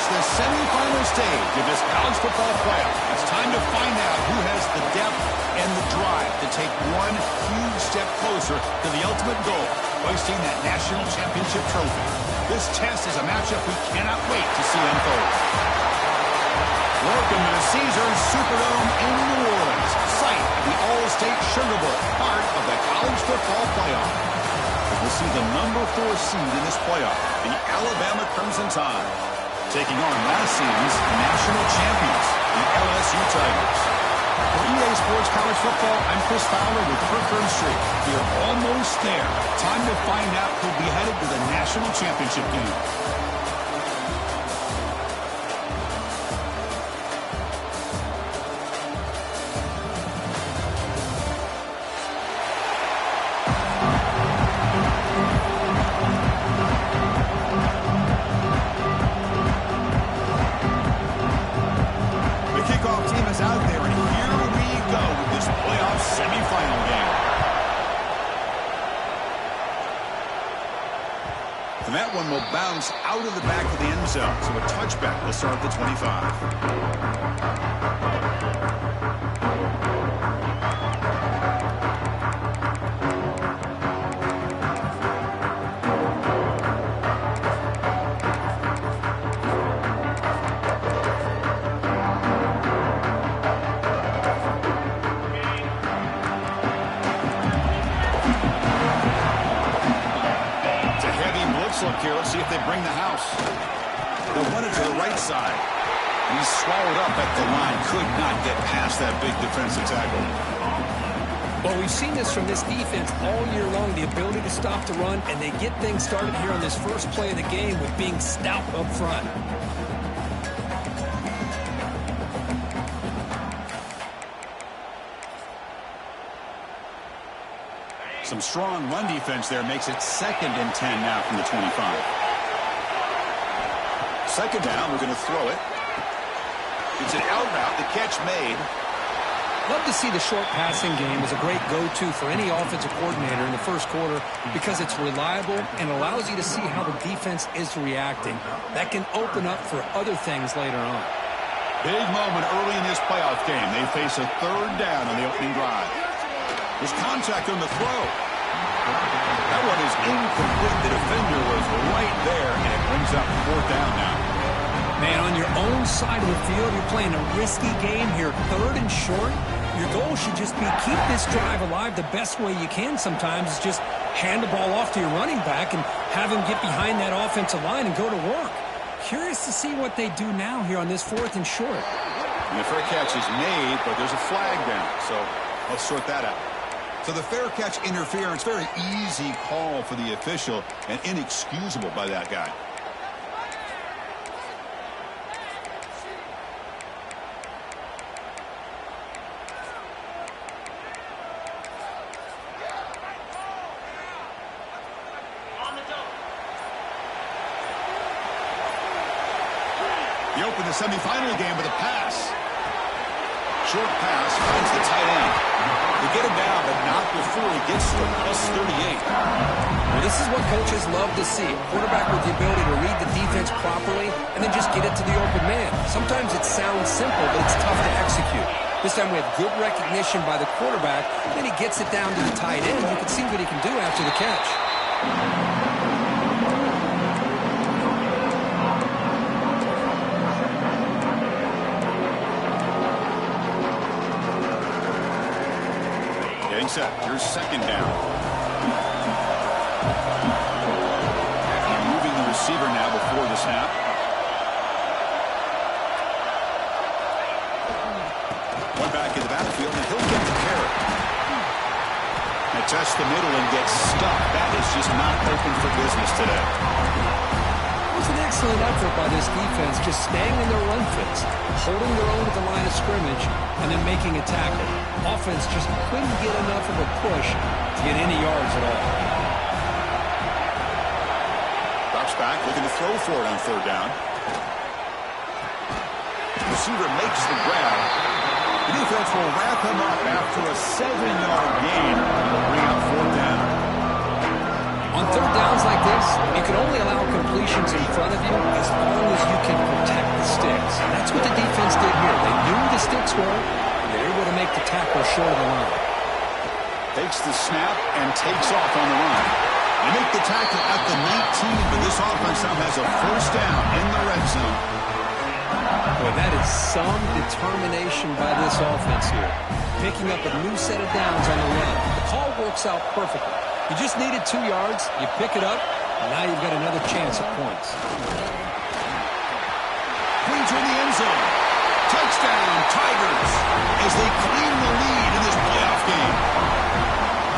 reached the semifinal stage of this college football playoff. It's time to find out who has the depth and the drive to take one huge step closer to the ultimate goal, hoisting that national championship trophy. This test is a matchup we cannot wait to see unfold. Welcome to the Caesars Superdome in New Orleans, site of the All-State Sugar Bowl, part of the college football playoff. We'll see the number 4 seed in this playoff, the Alabama Crimson Tide, taking on last season's national champions, the LSU Tigers. For EA Sports College Football, I'm Chris Fowler with Kirkland Street. We are almost there. Time to find out who'll be headed to the national championship game. And that one will bounce out of the back of the end zone. So a touchback will start at the 25. Look here, let's see if they bring the house. They'll run it to the right side. He's swallowed up at the line. Could not get past that big defensive tackle. Well, we've seen this from this defense all year long, the ability to stop the run, and they get things started here on this first play of the game with being stout up front. Some strong run defense there makes it 2nd and 10 now from the 25. Second down, we're going to throw it. It's an out route, the catch made. Love to see the short passing game as a great go-to for any offensive coordinator in the first quarter because it's reliable and allows you to see how the defense is reacting. That can open up for other things later on. Big moment early in this playoff game. They face a 3rd down on the opening drive. There's contact on the throw. That one is incomplete. The defender was right there, and it brings up 4th down now. Man, on your own side of the field, you're playing a risky game here. 3rd and short. Your goal should just be keep this drive alive the best way you can sometimes is just hand the ball off to your running back and have him get behind that offensive line and go to work. Curious to see what they do now here on this 4th and short. And the fair catch is made, but there's a flag down, so let's sort that out. So the fair catch interference, very easy call for the official and inexcusable by that guy. He opened the semifinal game with a pass. Short pass finds the tight end. They get him down, but not before he gets to +38. Well, this is what coaches love to see. A quarterback with the ability to read the defense properly and then just get it to the open man. Sometimes it sounds simple, but it's tough to execute. This time we have good recognition by the quarterback. Then he gets it down to the tight end. You can see what he can do after the catch. Set. Here's 2nd down. And moving the receiver now before the snap. One back in the backfield, and he'll get the carry. And test the middle and gets stuck. That is just not open for business today. It was an excellent effort by this defense, just staying in their run fits, holding their own at the line of scrimmage, and then making a tackle. Offense just couldn't get enough of a push to get any yards at all. Drops back, looking to throw for it on 3rd down. Receiver makes the grab. The defense will wrap him up after a 7-yard gain. Bring out 4th down. On 3rd downs like this, you can only allow complete completions in front of you as long as you can protect the sticks. And that's what the defense did here. They knew the sticks were, and they're able to make the tackle short of the line. Takes the snap and takes off on the run. They make the tackle at the 19, but this offense now has a first down in the red zone. Boy, that is some determination by this offense here. Picking up a new set of downs on the run. The call works out perfectly. You just needed 2 yards, you pick it up, and now you've got another chance at points. Queens in the end zone. Touchdown, Tigers, as they claim the lead in this playoff game.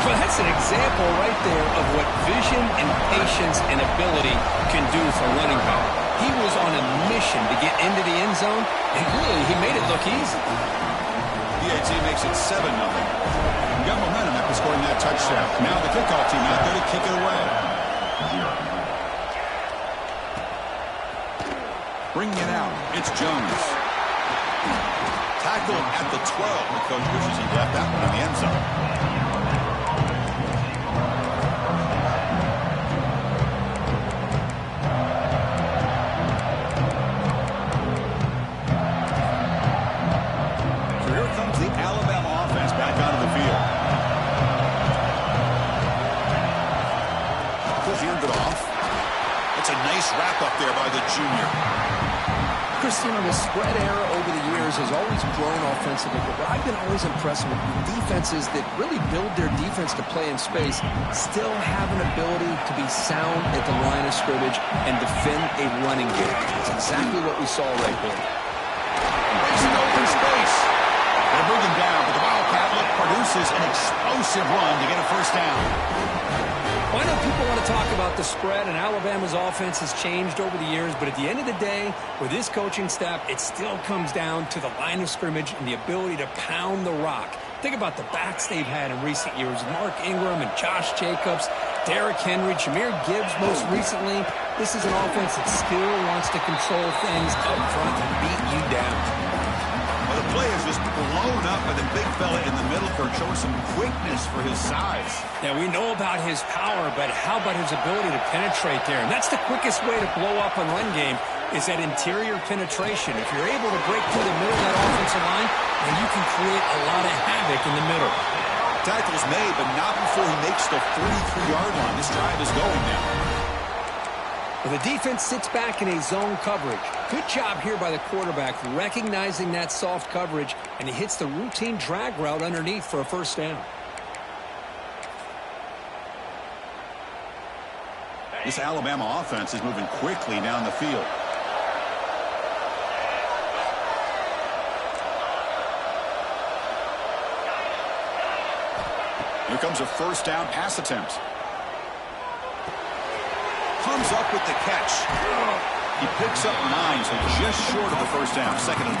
Well, that's an example right there of what vision and patience and ability can do for running back. He was on a mission to get into the end zone, and really, he made it look easy. PAT makes it 7-0. Got momentum after scoring that touchdown. Now the kickoff team out there to kick it away. Bringing it out, it's Jones. Tackled at the 12. The coach wishes he left that one in the end zone. Wrap up there by the junior. Christian, the spread era over the years has always grown offensively, but I've been always impressed with defenses that really build their defense to play in space, still have an ability to be sound at the line of scrimmage and defend a running game. That's exactly what we saw right there. Racing open space. They bring him down, but the Wildcat look produces an explosive run to get a first down. Well, I know people want to talk about the spread, and Alabama's offense has changed over the years, but at the end of the day, with this coaching staff, it still comes down to the line of scrimmage and the ability to pound the rock. Think about the backs they've had in recent years. Mark Ingram and Josh Jacobs, Derrick Henry, Jahmyr Gibbs most recently. This is an offense that still wants to control things up front and beat you down. Well, the play is just blown up by the big fella in the middle for showing some quickness for his size. Yeah, we know about his power, but how about his ability to penetrate there? And that's the quickest way to blow up a run game is that interior penetration. If you're able to break through the middle of that offensive line, then you can create a lot of havoc in the middle. Tackle's made, but not before he makes the 43-yard line. This drive is going now. Well, the defense sits back in a zone coverage. Good job here by the quarterback recognizing that soft coverage, and he hits the routine drag route underneath for a first down. This Alabama offense is moving quickly down the field. Here comes a first down pass attempt. Comes up with the catch. He picks up 9, so just short of the first down. 2nd and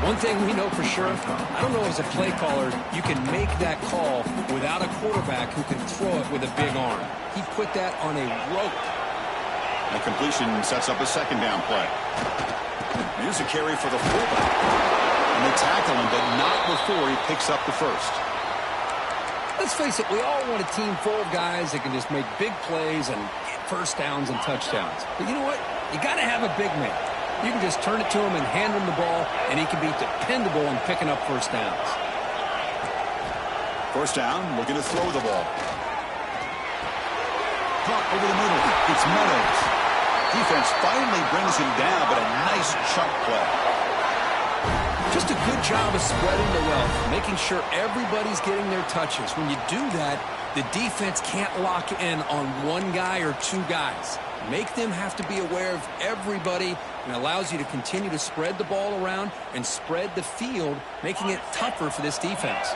1. One thing we know for sure, I don't know as a play caller, you can make that call without a quarterback who can throw it with a big arm. He put that on a rope. The completion sets up a 2nd down play. Here's a carry for the fullback. And they tackle him, but not before he picks up the first. Let's face it, we all want a team full of guys that can just make big plays and get first downs and touchdowns. But you know what? You got to have a big man. You can just turn it to him and hand him the ball, and he can be dependable in picking up first downs. First down, looking to throw the ball. Caught over the middle. It's Meadows. Defense finally brings him down, but a nice chunk play. Just a good job of spreading the wealth, making sure everybody's getting their touches. When you do that, the defense can't lock in on one guy or two guys. Make them have to be aware of everybody, and allows you to continue to spread the ball around and spread the field, making it tougher for this defense.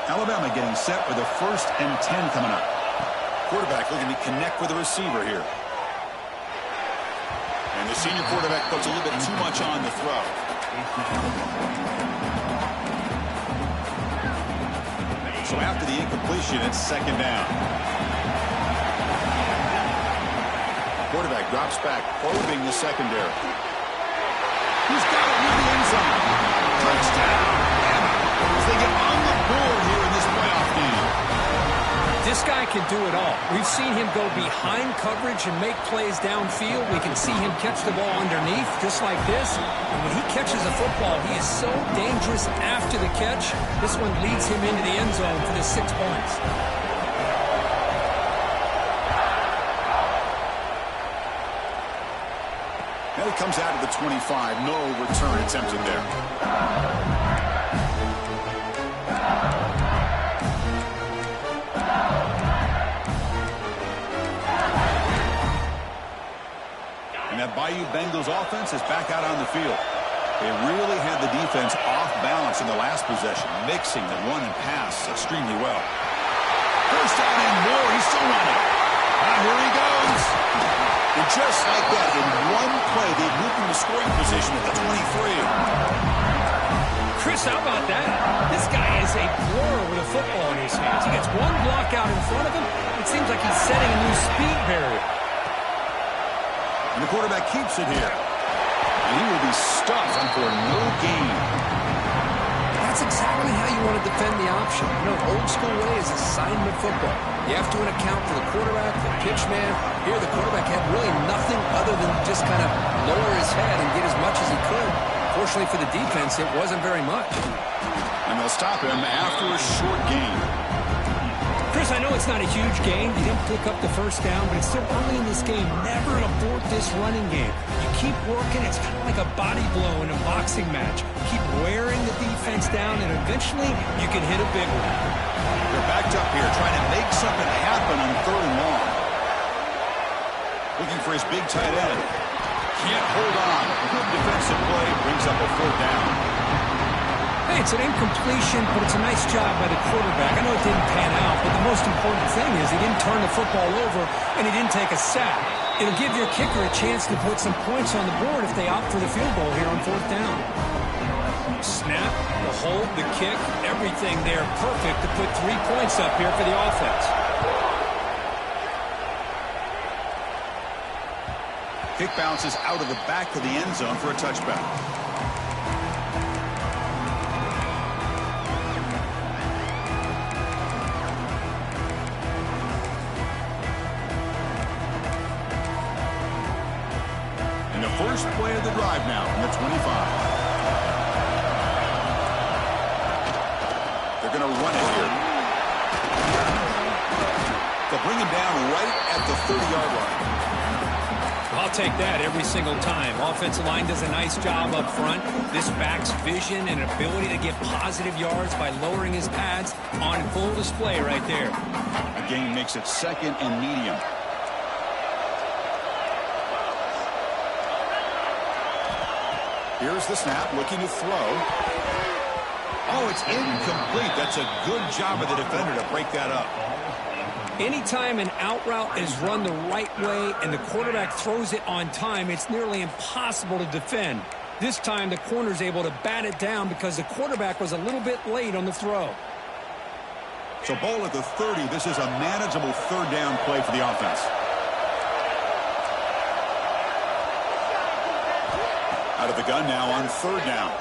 Alabama getting set with a 1st and 10 coming up. Quarterback looking to connect with the receiver here. And the senior quarterback puts a little bit too much on the throw. So after the incompletion, it's 2nd down. Quarterback drops back, probing the secondary. He's got it near the end zone. Touchdown. As they get on the board here in this playoff game. This guy can do it all. We've seen him go behind coverage and make plays downfield. We can see him catch the ball underneath, just like this. And when he catches a football, he is so dangerous after the catch. This one leads him into the end zone for the 6 points. Now he comes out of the 25. No return attempted there. That Bayou Bengals offense is back out on the field. They really had the defense off balance in the last possession, mixing the run and pass extremely well. First down and more. He's still running. Here he goes. And just like that, in one play, they moved him to scoring position at the 23. Chris, how about that? This guy is a blur with a football in his hands. He gets one block out in front of him. It seems like he's setting a new speed barrier. And the quarterback keeps it here. And he will be stuffed for no gain. That's exactly how you want to defend the option. You know, old school way is assignment football. You have to account for the quarterback, the pitch man. Here, the quarterback had really nothing other than just kind of lower his head and get as much as he could. Fortunately for the defense, it wasn't very much. And they'll stop him after a short gain. Chris, I know it's not a huge game. You didn't pick up the first down, but it's still early in this game. Never abort this running game. You keep working. It's kind of like a body blow in a boxing match. Keep wearing the defense down, and eventually you can hit a big one. They're backed up here, trying to make something happen on 3rd and long. Looking for his big tight end. Can't hold on. Good defensive play. Brings up a 4th down. Hey, it's an incompletion, but it's a nice job by the quarterback. I know it didn't pan out, but the most important thing is he didn't turn the football over and he didn't take a sack. It'll give your kicker a chance to put some points on the board if they opt for the field goal here on 4th down. Snap, the hold, the kick, everything there perfect to put 3 points up here for the offense. Kick bounces out of the back of the end zone for a touchback. First play of the drive now on the 25. They're going to run it here. They'll bring him down right at the 30-yard line. I'll take that every single time. Offensive line does a nice job up front. This back's vision and ability to get positive yards by lowering his pads on full display right there. The gain makes it 2nd and medium. Here's the snap, looking to throw. Oh, it's incomplete. That's a good job of the defender to break that up. Anytime an out route is run the right way and the quarterback throws it on time, it's nearly impossible to defend. This time, the corner's able to bat it down because the quarterback was a little bit late on the throw. So ball at the 30. This is a manageable 3rd down play for the offense. Out of the gun now on 3rd down.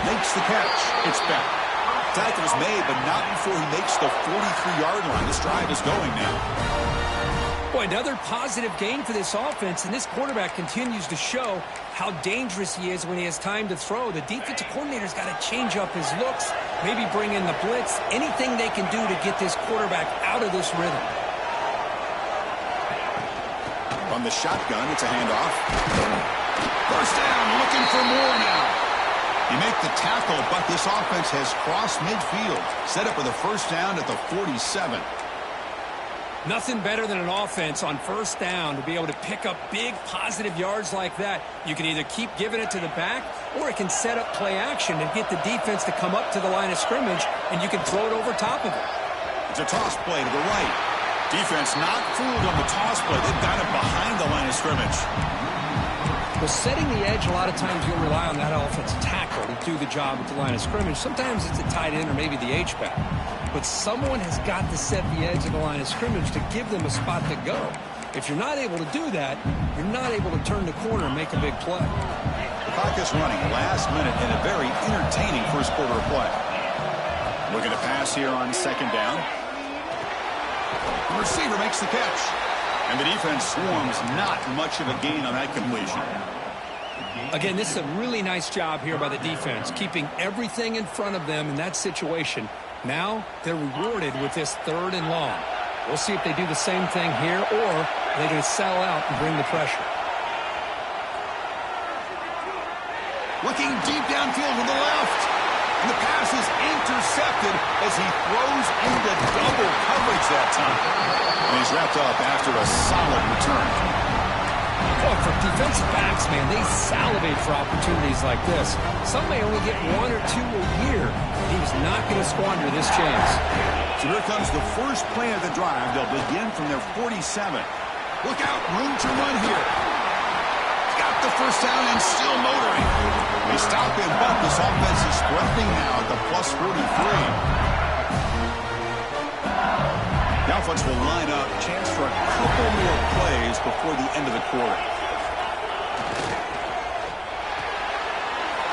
Makes the catch. It's back. Tackle is made, but not before he makes the 43-yard line. This drive is going now. Boy, another positive gain for this offense, and this quarterback continues to show how dangerous he is when he has time to throw. The defensive coordinator's got to change up his looks, maybe bring in the blitz, anything they can do to get this quarterback out of this rhythm. On the shotgun, it's a handoff. First down, looking for more now. You make the tackle, but this offense has crossed midfield. Set up with a first down at the 47. Nothing better than an offense on first down to be able to pick up big positive yards like that. You can either keep giving it to the back, or it can set up play action and get the defense to come up to the line of scrimmage, and you can throw it over top of it. It's a toss play to the right. Defense not fooled on the toss play. They've got it behind the line of scrimmage. Well, setting the edge, a lot of times you'll rely on that offensive tackle to do the job at the line of scrimmage. Sometimes it's a tight end or maybe the H-back. But someone has got to set the edge of the line of scrimmage to give them a spot to go. If you're not able to do that, you're not able to turn the corner and make a big play. The clock is running last minute in a very entertaining first quarter of play. Looking to pass here on second down. The receiver makes the catch. And the defense swarms, not much of a gain on that completion. Again, this is a really nice job here by the defense, keeping everything in front of them in that situation. Now they're rewarded with this 3rd and long. We'll see if they do the same thing here, or they're going to settle out and bring the pressure. Looking deep downfield to the left. And the pass is intercepted as he throws into double coverage that time. And he's wrapped up after a solid return. Oh, for defensive backs, man, they salivate for opportunities like this. Some may only get 1 or 2 a year. He's not going to squander this chance. So here comes the first play of the drive. They'll begin from their 47. Look out, room to run here. Got the first down and still motoring. They stop him, but this offense is sprinting now at the plus 43. The offense will line up. Chance for a couple more plays before the end of the quarter.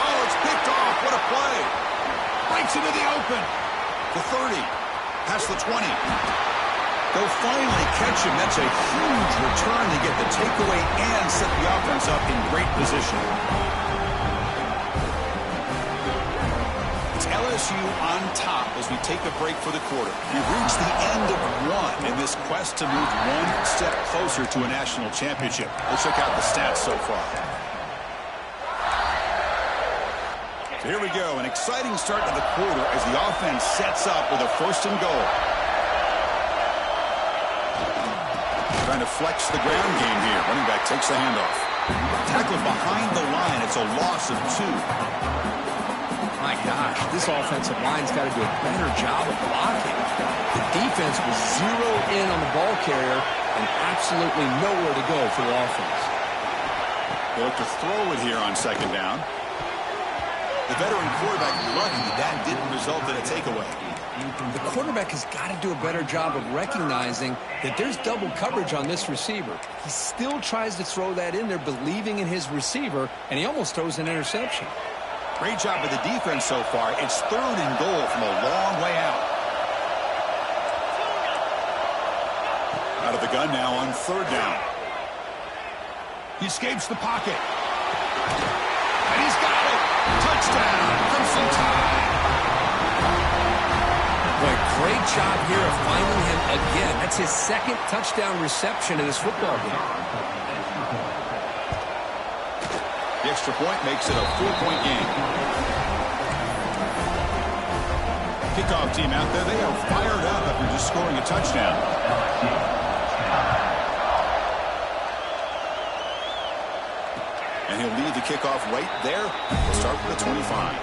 Oh, it's picked off. What a play. Breaks into the open. The 30. Past the 20. They'll finally catch him. That's a huge return to get the takeaway and set the offense up in great position. It's LSU on top as we take a break for the quarter. We've reached the end of 1 in this quest to move 1 step closer to a national championship. Let's check out the stats so far. So here we go. An exciting start to the quarter as the offense sets up with a 1st and goal. Trying to flex the ground game here. Running back takes the handoff. Tackled behind the line. It's a loss of 2. My gosh, this offensive line's got to do a better job of blocking. The defense was zeroed in on the ball carrier and absolutely nowhere to go for the offense. They look to throw it here on second down. The veteran quarterback lucky that didn't result in a takeaway. The quarterback has got to do a better job of recognizing that there's double coverage on this receiver. He still tries to throw that in there, believing in his receiver, and he almost throws an interception. Great job by the defense so far. It's 3rd and goal from a long way out. Out of the gun now on 3rd down. He escapes the pocket. And he's got it. Touchdown. Crimson Tide. Boy, great job here of finding him again. That's his 2nd touchdown reception in this football game. The extra point makes it a 4-point game. Kickoff team out there. They are fired up after just scoring a touchdown. And he'll lead the kickoff right there. We'll start with the 25.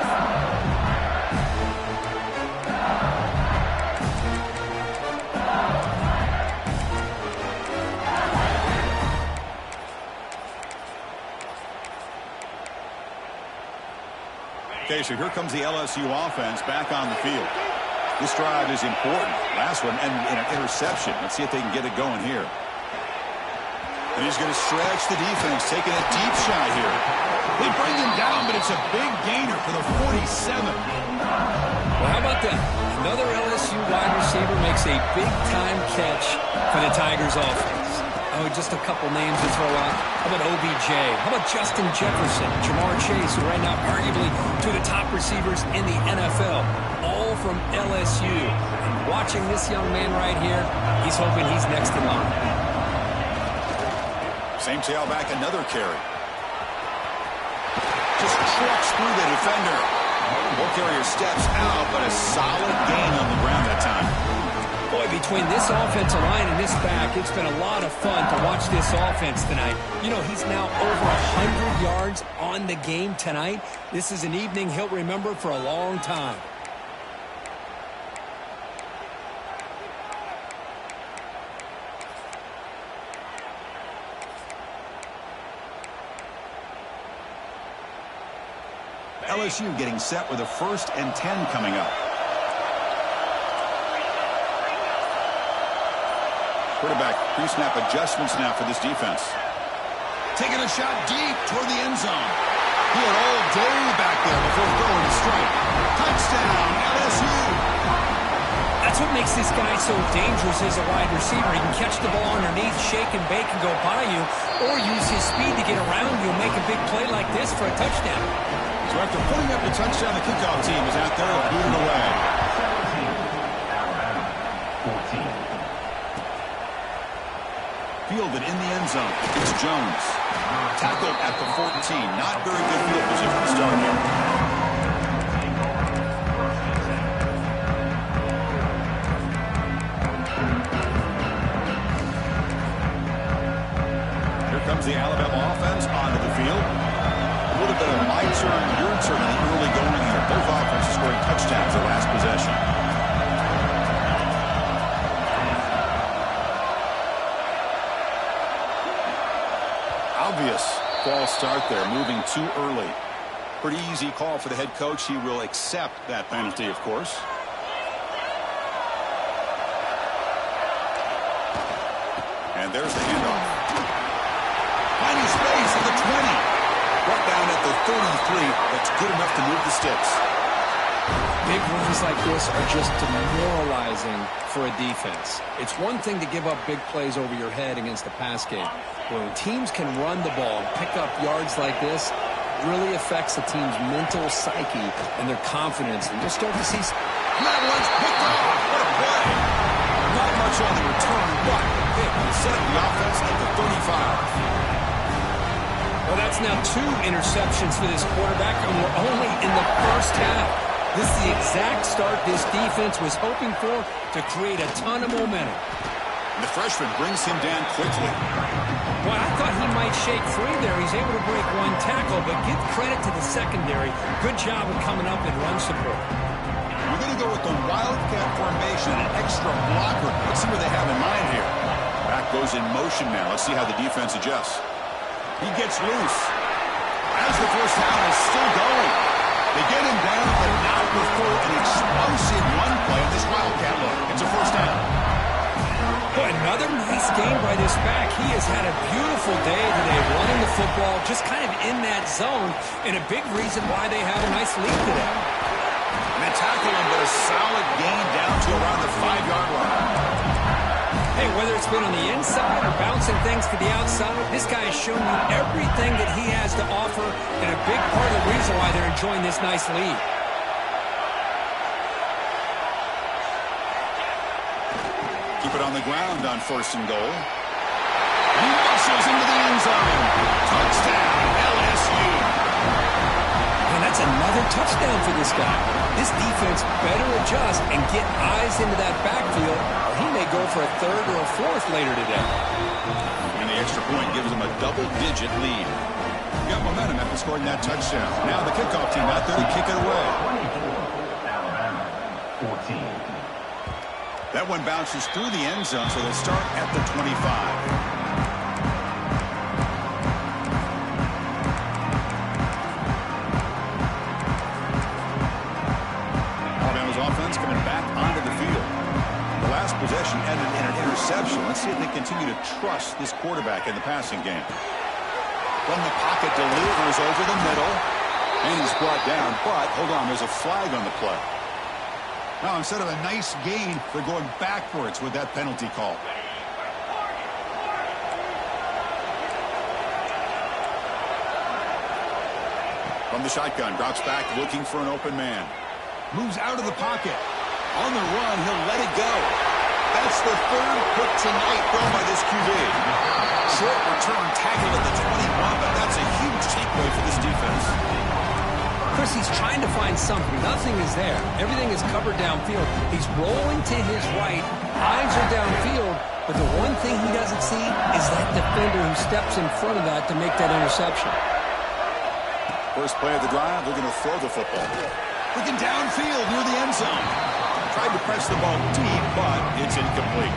Okay, so here comes the LSU offense back on the field. This drive is important. Last one and an interception. Let's see if they can get it going here. And he's going to stretch the defense, taking a deep shot here. They bring him down, but it's a big gainer for the 47. Well, how about that? Another LSU wide receiver makes a big-time catch for the Tigers offense. Oh, just a couple names to throw out. How about OBJ? How about Justin Jefferson, Jamar Chase, who right now arguably two of the top receivers in the NFL, all from LSU. And watching this young man right here, he's hoping he's next in line. Same tailback, another carry. Just trucks through the defender. Ball carrier steps out, but a solid gain on the ground that time. Boy, between this offensive line and this back, it's been a lot of fun to watch this offense tonight. You know, he's now over 100 yards on the game tonight. This is an evening he'll remember for a long time. LSU getting set with a 1st and 10 coming up. Quarterback pre-snap adjustments now for this defense. Taking a shot deep toward the end zone. He had all day back there before throwing a strike. Touchdown, LSU. makes this guy so dangerous as a wide receiver. He can catch the ball underneath, shake and bake and go by you, or use his speed to get around you and make a big play like this for a touchdown. So after putting up the touchdown, the kickoff team is out there to boot it away. 14. Fielded in the end zone. It's Jones. Tackled at the 14. Not very good field position to start here. Here comes the Alabama offense onto the field. A little bit of my turn, your turn in the early going here. Both offenses scoring touchdowns their last possession. Obvious false start there, moving too early. Pretty easy call for the head coach. He will accept that penalty, of course. And there's the handoff. Finding space at the 20. Brought down at the 33. That's good enough to move the sticks. Big runs like this are just demoralizing for a defense. It's one thing to give up big plays over your head against the pass game. When teams can run the ball and pick up yards like this, it really affects the team's mental psyche and their confidence. And you'll start to see... That one's picked off. What a play. Not much on the return, but it will set the offense at the 35. Well, that's now 2 interceptions for this quarterback, and we're only in the first half. This is the exact start this defense was hoping for to create a ton of momentum. And the freshman brings him down quickly. Well, I thought he might shake free there. He's able to break 1 tackle, but give credit to the secondary. Good job of coming up in run support. We're going to go with the Wildcat formation, an extra blocker. Let's see what they have in mind here. Back goes in motion now. Let's see how the defense adjusts. He gets loose. As the first down is still going. They get him down, but not before an explosive run play on this Wildcat look. It's a first down. Boy, another nice game by this back. He has had a beautiful day today running the football, just kind of in that zone, and a big reason why they have a nice lead today. And they tackle him, but a solid gain down to around the 5-yard line. Hey, whether it's been on the inside or bouncing things to the outside, this guy has shown you everything that he has to offer, and a big part of the reason why they're enjoying this nice lead. Keep it on the ground on 1st and goal. He muscles into the end zone. Touchdown, LSU. And that's another touchdown for this guy. This defense better adjust and get eyes into that backfield, or he may go for a 3rd or a 4th later today. And the extra point gives them a double-digit lead. Got momentum after scoring that touchdown. Now the kickoff team out there to kick it away. 14. That one bounces through the end zone, so they'll start at the 25. Possession ended in an interception. Let's see if they continue to trust this quarterback in the passing game. From the pocket, delivers over the middle. And he's brought down, but hold on, there's a flag on the play. Now, instead of a nice gain, they're going backwards with that penalty call. From the shotgun, drops back, looking for an open man. Moves out of the pocket. On the run, he'll let it go. That's the 3rd pick tonight thrown by this QB. Short return tackle at the 21, but that's a huge takeaway for this defense. Chris, he's trying to find something. Nothing is there. Everything is covered downfield. He's rolling to his right. Eyes are downfield, but the one thing he doesn't see is that defender who steps in front of that to make that interception. First play of the drive, they're going to throw the football. Looking downfield near the end zone. Tried to press the ball deep, but it's incomplete.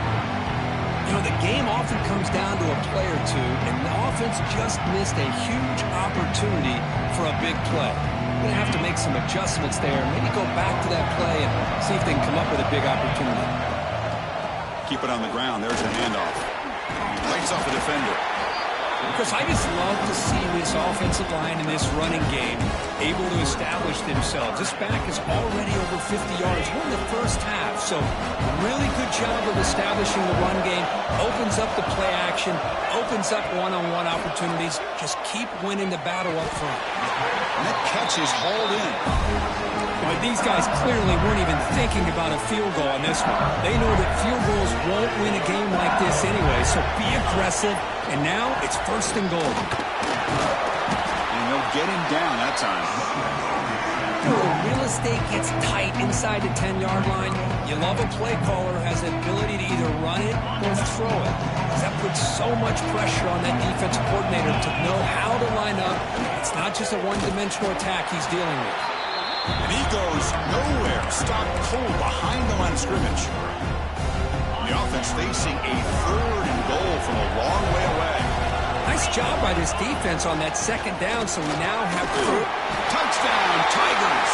You know, the game often comes down to a play or two, and the offense just missed a huge opportunity for a big play. We're going to have to make some adjustments there. Maybe go back to that play and see if they can come up with a big opportunity. Keep it on the ground. There's a handoff. Breaks off the defender. Chris, I just love to see this offensive line in this running game able to establish themselves. This back is already over 50 yards. We're in the first half, so really good job of establishing the run game. Opens up the play action, opens up one-on-one opportunities. Just keep winning the battle up front. And that catch is hauled in. But these guys clearly weren't even thinking about a field goal on this one. They know that field goals won't win a game like this anyway, so be aggressive. And now it's 1st and goal. And they'll get him down that time. The real estate gets tight inside the 10-yard line. You love a play caller who has the ability to either run it or throw it. That puts so much pressure on that defensive coordinator to know how to line up. It's not just a one-dimensional attack he's dealing with. And he goes nowhere. Stopped cold behind the line of scrimmage. The offense facing a 3rd and goal from a long way away. Nice job by this defense on that 2nd down, so we now have touchdown, Tigers.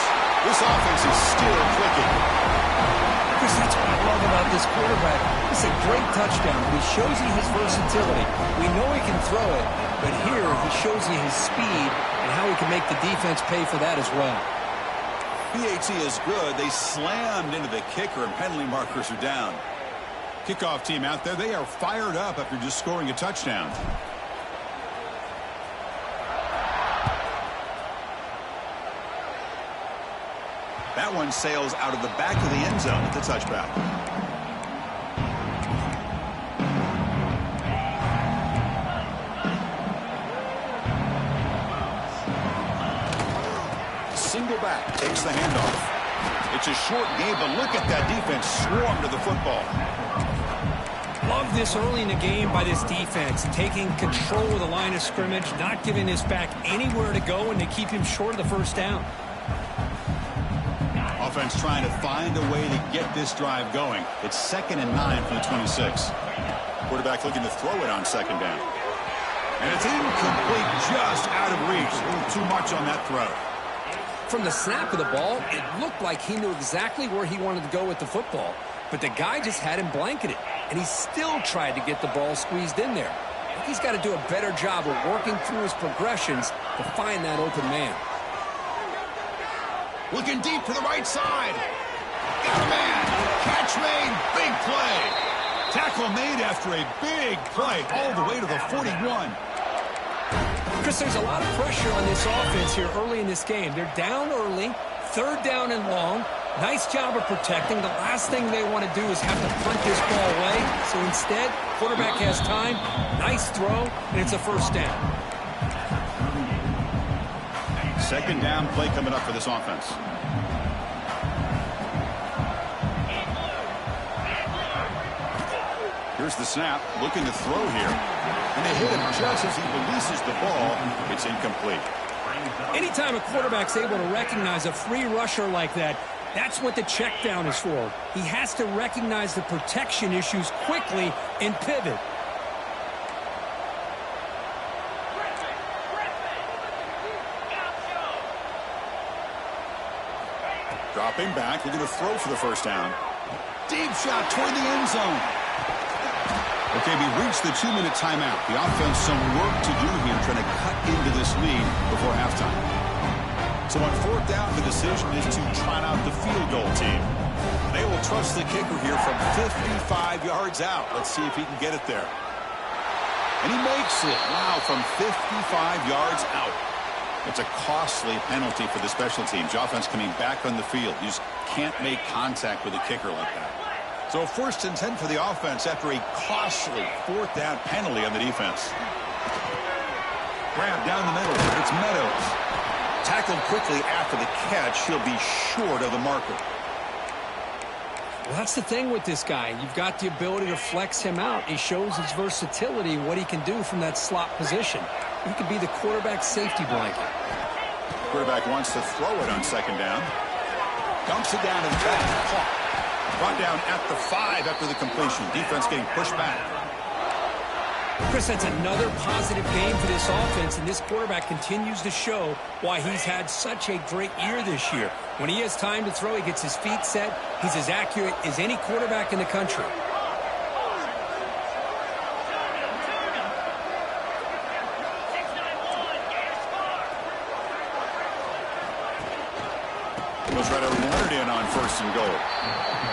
This offense is still clicking. Chris, that's what I love about this quarterback. It's a great touchdown, but he shows you his versatility. We know he can throw it, but here he shows you his speed and how he can make the defense pay for that as well. PAT is good. They slammed into the kicker, and penalty markers are down. Kickoff team out there. They are fired up after just scoring a touchdown. That one sails out of the back of the end zone at the touchback. Single back takes the handoff. It's a short game, but look at that defense swarm to the football. Love this early in the game by this defense, taking control of the line of scrimmage, not giving this back anywhere to go, and to keep him short of the 1st down. Offense trying to find a way to get this drive going. It's 2nd and 9 from the 26. Quarterback looking to throw it on 2nd down. And it's incomplete, just out of reach. A little too much on that throw. From the snap of the ball, it looked like he knew exactly where he wanted to go with the football. But the guy just had him blanketed, and he still tried to get the ball squeezed in there. I think he's got to do a better job of working through his progressions to find that open man. Looking deep to the right side. Got a man. Catch made. Big play. Tackle made after a big play all the way to the 41. Chris, there's a lot of pressure on this offense here early in this game. They're down early, 3rd down and long. Nice job of protecting. The last thing they want to do is have to punt this ball away. So instead, quarterback has time. Nice throw, and it's a 1st down. 2nd down play coming up for this offense. Here's the snap. Looking to throw here. And they hit him just as he releases the ball. It's incomplete. Anytime a quarterback's able to recognize a free rusher like that, that's what the check down is for. He has to recognize the protection issues quickly and pivot. Dropping back, looking to throw for the 1st down. Deep shot toward the end zone. Okay, we reached the 2-minute timeout. The offense some work to do here, trying to cut into this lead before halftime. So on 4th down, the decision is to trot out the field goal team. They will trust the kicker here from 55 yards out. Let's see if he can get it there. And he makes it. Wow, from 55 yards out. It's a costly penalty for the special teams. The offense coming back on the field. You just can't make contact with a kicker like that. So 1st and 10 for the offense after a costly 4th down penalty on the defense. Grab down the middle. It's Meadows. Tackled quickly after the catch. He'll be short of the marker. Well, that's the thing with this guy. You've got the ability to flex him out. He shows his versatility, what he can do from that slot position. He could be the quarterback's safety blanket. Quarterback wants to throw it on 2nd down. Dumps it down and back. Caught. Brought down at the 5 after the completion. Defense getting pushed back. Chris, that's another positive game for this offense, and this quarterback continues to show why he's had such a great year this year. When he has time to throw, he gets his feet set. He's as accurate as any quarterback in the country. They'll try to run it in on 1st and goal.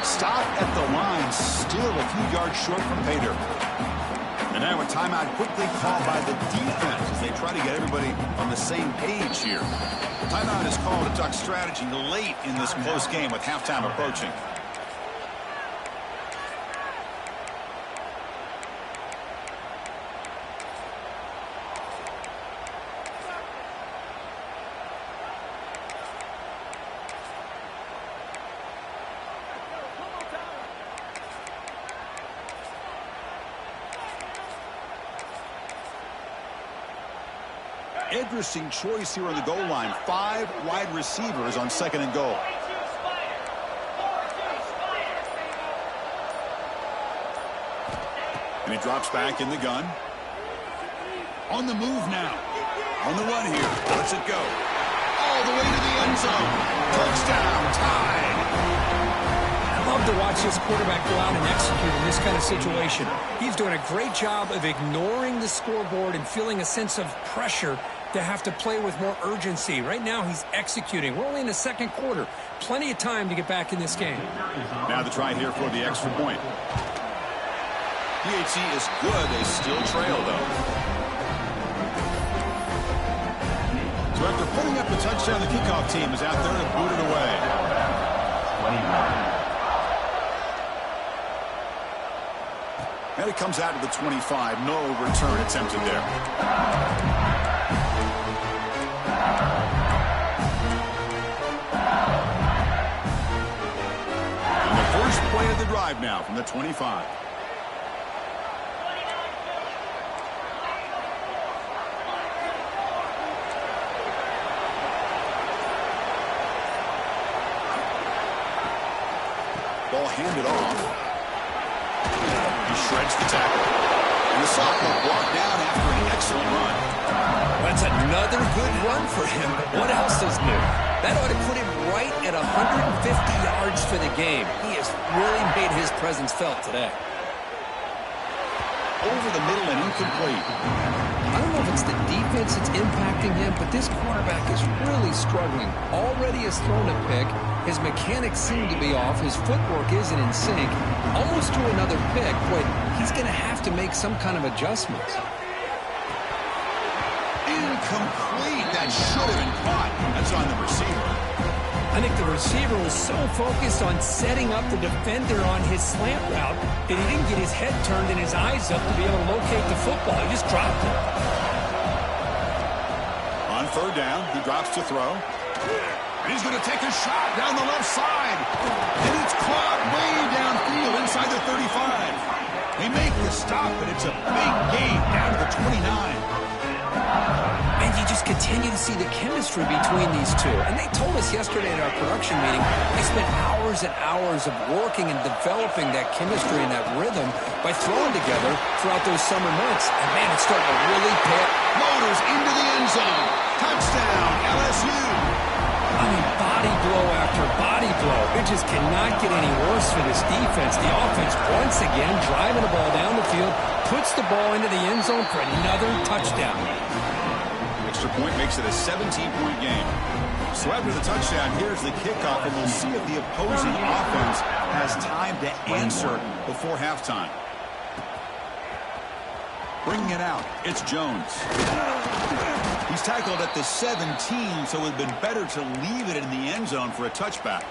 Stop at the line, still a few yards short from pay dirt. And now a timeout quickly called by the defense as they try to get everybody on the same page here. Timeout is called to duck strategy late in this close game with halftime approaching. Interesting choice here on the goal line. 5 wide receivers on 2nd and goal. And he drops back in the gun. On the move now. On the run here. Lets it go. All the way to the end zone. Touchdown. Tied. I love to watch this quarterback go out and execute in this kind of situation. He's doing a great job of ignoring the scoreboard and feeling a sense of pressure to have to play with more urgency. Right now, he's executing. We're only in the 2nd quarter. Plenty of time to get back in this game. Now the try here for the extra point. PHC is good. They still trail, though. So after putting up the touchdown, the kickoff team is out there to boot it away. 29. And it comes out to the 25. No return attempted there. First play of the drive now from the 25. Ball handed off. He shreds the tackle. And the sophomore brought down after an excellent run. That's another good run for him. But what else is new? That ought to put him right at 150 yards for the game. He has really made his presence felt today. Over the middle and incomplete. I don't know if it's the defense that's impacting him, but this quarterback is really struggling. Already has thrown a pick. His mechanics seem to be off. His footwork isn't in sync. Almost to another pick, but he's going to have to make some kind of adjustments. Incomplete. That should have been caught. That's on the receiver. I think the receiver was so focused on setting up the defender on his slant route that he didn't get his head turned and his eyes up to be able to locate the football. He just dropped it. On 3rd down, he drops to throw. And he's going to take a shot down the left side. And it's caught way downfield inside the 35. They make the stop, but it's a big gain down to the 29. And you just continue to see the chemistry between these two. And they told us yesterday at our production meeting, they spent hours and hours of working and developing that chemistry and that rhythm by throwing together throughout those summer months. And, man, it's starting to really pay off. Loaders into the end zone. Touchdown, LSU. I mean, body blow after body blow. It just cannot get any worse for this defense. The offense, once again, driving the ball down the field, puts the ball into the end zone for another touchdown. Extra point makes it a 17-point game. So after the touchdown, here's the kickoff, and we'll see if the opposing offense has time to answer before halftime. Bringing it out, it's Jones. He's tackled at the 17, so it would have been better to leave it in the end zone for a touchback.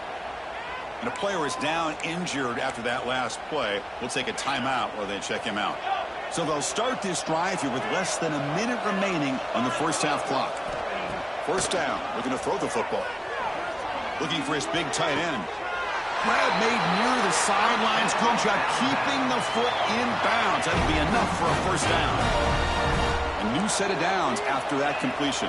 And a player is down injured after that last play. We'll take a timeout while they check him out. So they'll start this drive here with less than a minute remaining on the first half clock. First down, looking to throw the football. Looking for his big tight end. Grab made near the sidelines. Good job keeping the foot in bounds. That'll be enough for a first down. A new set of downs after that completion.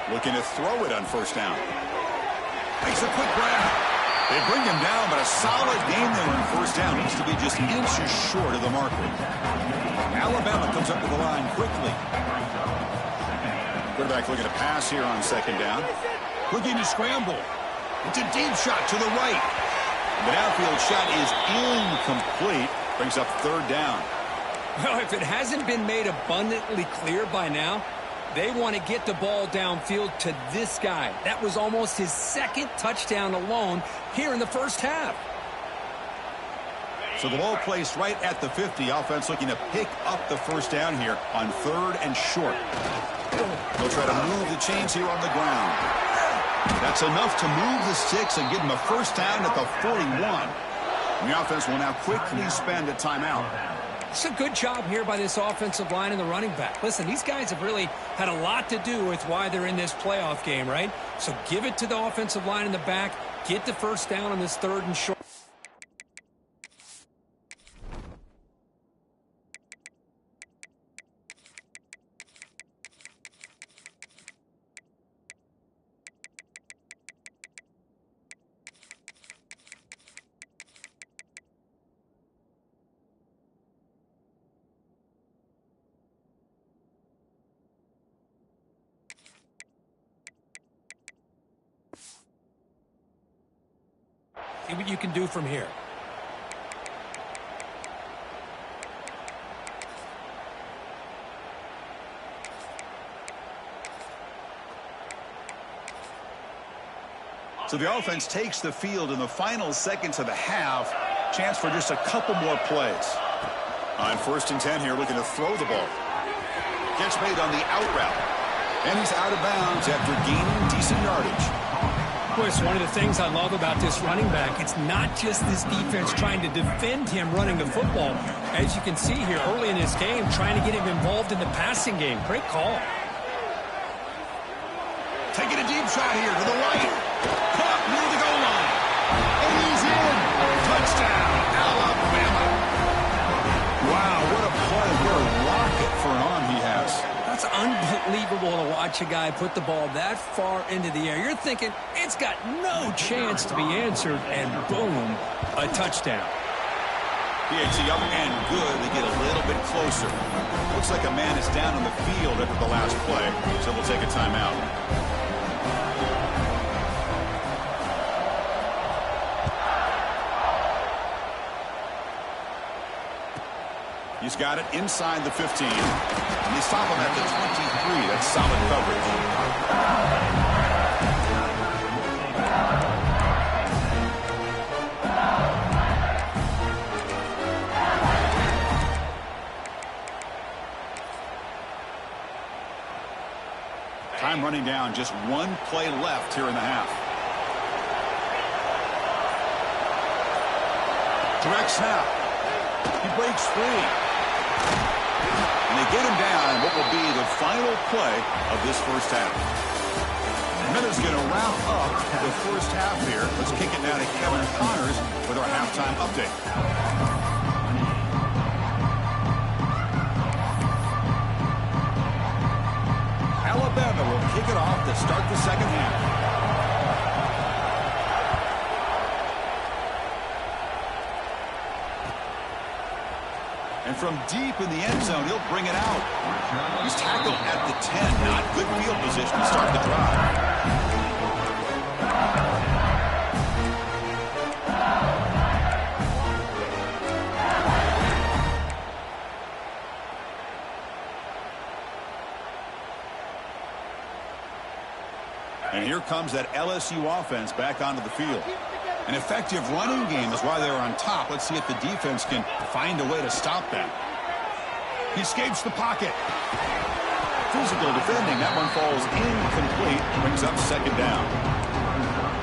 Looking to throw it on first down. Makes a quick grab. They bring him down, but a solid game there on first down. Needs to be just inches short of the marker. Alabama comes up to the line quickly. Quarterback looking to pass here on second down. Looking to scramble. It's a deep shot to the right. The downfield shot is incomplete. Brings up third down. Well, if it hasn't been made abundantly clear by now, They want to get the ball downfield to this guy. That was almost his second touchdown alone here in the first half. So the ball placed right at the 50. Offense looking to pick up the first down here on 3rd and short. They'll try to move the chains here on the ground. That's enough to move the sticks and give them a first down at the 41. And the offense will now quickly spend a timeout. It's a good job here by this offensive line and the running back. Listen, these guys have really had a lot to do with why they're in this playoff game, right? So give it to the offensive line in the back. Get the first down on this 3rd and short. See what you can do from here. So the offense takes the field in the final seconds of the half. Chance for just a couple more plays. On 1st and 10 here, looking to throw the ball. Catch made on the out route. And he's out of bounds after gaining decent yardage. Boy, it's one of the things I love about this running back. It's not just this defense trying to defend him running the football. As you can see here early in this game, trying to get him involved in the passing game. Great call. Taking a deep shot here to the right. Caught near the goal line. And he's in. Touchdown, Alabama. Wow, what a play. What a rocket for an arm he has. That's unbelievable to watch a guy put the ball that far into the air. You're thinking it's got no chance to be answered, and boom, a touchdown. PAT up and good. They get a little bit closer. Looks like a man is down on the field after the last play, so we'll take a timeout. He's got it inside the 15. And they stop him at the 23. That's solid coverage. Time running down. Just one play left here in the half. Direct snap. He breaks free. And they get him down in what will be the final play of this first half. Miller's going to wrap up the first half here. Let's kick it now to Kevin Connors with our halftime update. Alabama will kick it off to start the second half. And from deep in the end zone, he'll bring it out. He's tackled at the 10. Not good field position to start the drive. And here comes that LSU offense back onto the field. An effective running game is why they're on top. Let's see if the defense can find a way to stop that. He escapes the pocket. Physical defending. That one falls incomplete. Brings up second down.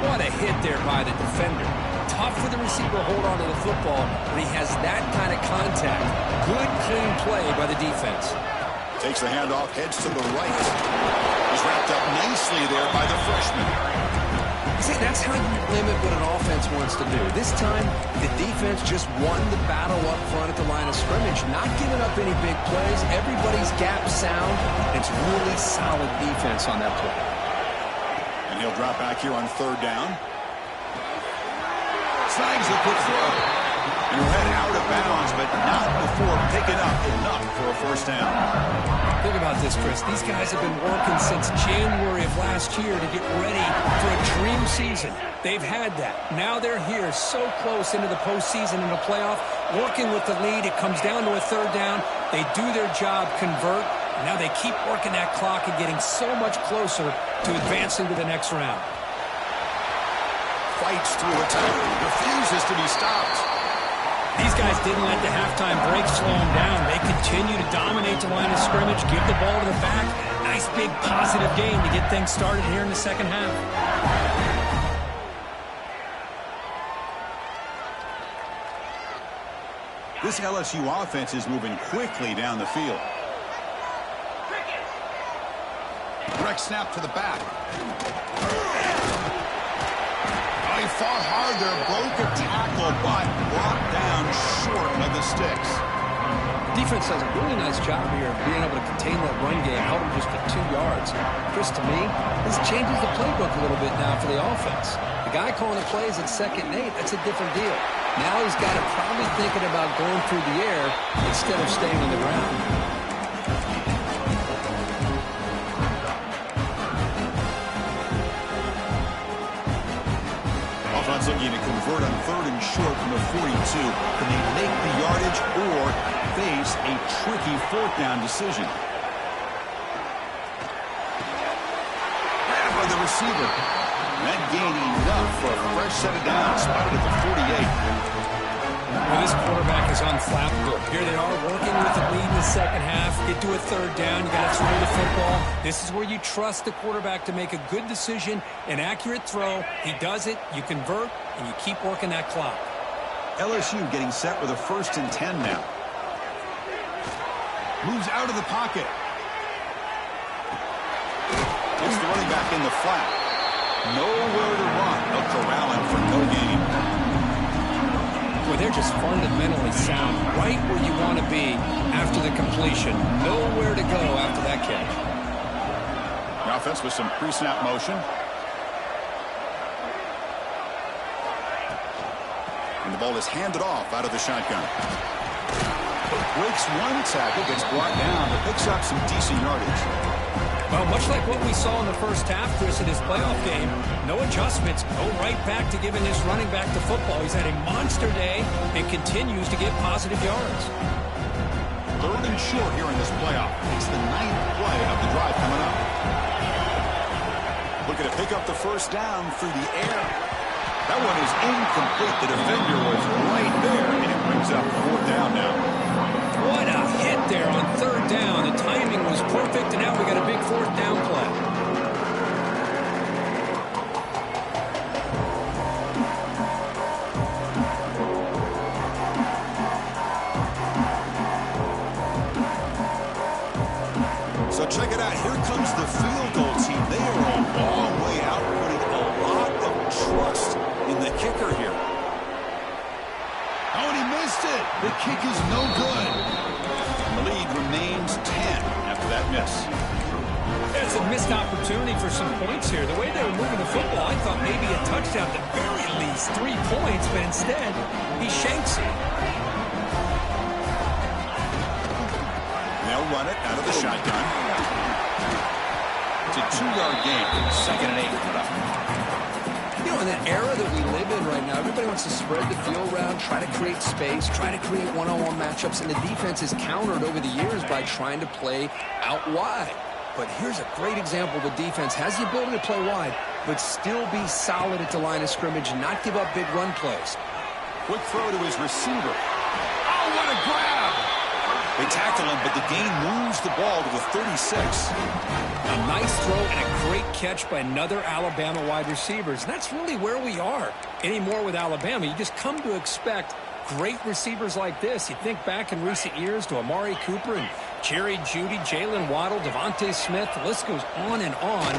What a hit there by the defender. Tough for the receiver to hold on to the football when he has that kind of contact. Good, clean play by the defense. Takes the handoff, heads to the right. He's wrapped up nicely there by the freshman. See, that's how you limit what an offense wants to do. This time, the defense just won the battle up front at the line of scrimmage, not giving up any big plays. Everybody's gap sound. It's really solid defense on that play. And he'll drop back here on third down. Snags the quick throw. And he'll head out of bounds, but not before picking up enough for a first down. Think about this, Chris. These guys have been working since January of last year to get ready for a dream season. They've had that. Now they're here so close into the postseason and the playoff, working with the lead. It comes down to a third down. They do their job, convert. Now they keep working that clock and getting so much closer to advancing to the next round. Fights through the tackle, refuses to be stopped. These guys didn't let the halftime break slow them down. They continue to dominate the line of scrimmage, give the ball to the back. Nice big positive game to get things started here in the second half. This LSU offense is moving quickly down the field. Direct snap to the back. He fought hard there, broke a tackle, but brought down short of the sticks. Defense does a really nice job here of being able to contain that run game, held him just for 2 yards. Chris, to me, this changes the playbook a little bit now for the offense. The guy calling the plays at 2nd and 8, that's a different deal. Now he's got it probably thinking about going through the air instead of staying on the ground. Offense looking to convert on 3rd and short from the 42. Can they make the yardage or face a tricky 4th down decision? Grab by the receiver. That gained enough for a fresh set of downs, spotted at the 48. Well, this quarterback is unflappable. Here they are working with the lead in the second half. Get to a 3rd down. You got to throw the football. This is where you trust the quarterback to make a good decision, an accurate throw. He does it, you convert, and you keep working that clock. LSU getting set with a 1st and 10 now. Moves out of the pocket. Puts the running back in the flat. Nowhere to run. A corralling for no gain. Boy, they're just fundamentally sound, right where you want to be after the completion. Nowhere to go after that catch. The offense with some pre-snap motion. And the ball is handed off out of the shotgun. Breaks one tackle, gets brought down, but picks up some decent yardage. Well, much like what we saw in the first half, Chris, in his playoff game, no adjustments, go right back to giving this running back to football. He's had a monster day and continues to get positive yards. 3rd and short here in this playoff. It's the 9th play of the drive coming up. Looking to pick up the 1st down through the air. That one is incomplete. The defender was right there, and it brings up 4th down now. What a hit there on 3rd down. The timing was perfect, and now we got a big 4th down play. So check it out. Here comes the field goal team. They are a long way out, putting a lot of trust in the kicker here. Oh, and he missed it. The kick is no good. The lead remains 10 after that miss. It's a missed opportunity for some points here. The way they were moving the football, I thought maybe a touchdown, at the very least 3 points, but instead, he shanks it. They'll run it out of the shotgun. It's a 2-yard gain. 2nd and 8. You know, in that era that we live in right now, everybody wants to spread the field around, try to create space, try to create one-on-one matchups, and the defense is countered over the years by trying to play out wide. But here's a great example. The defense has the ability to play wide, but still be solid at the line of scrimmage and not give up big run plays. Quick throw to his receiver. Oh, what a grab! They tackle him, but the gain moves the ball to the 36. A nice throw and a great catch by another Alabama wide receivers. And that's really where we are anymore with Alabama. You just come to expect great receivers like this. You think back in recent years to Amari Cooper and Jerry Jeudy, Jalen Waddle, Devontae Smith. The list goes on and on.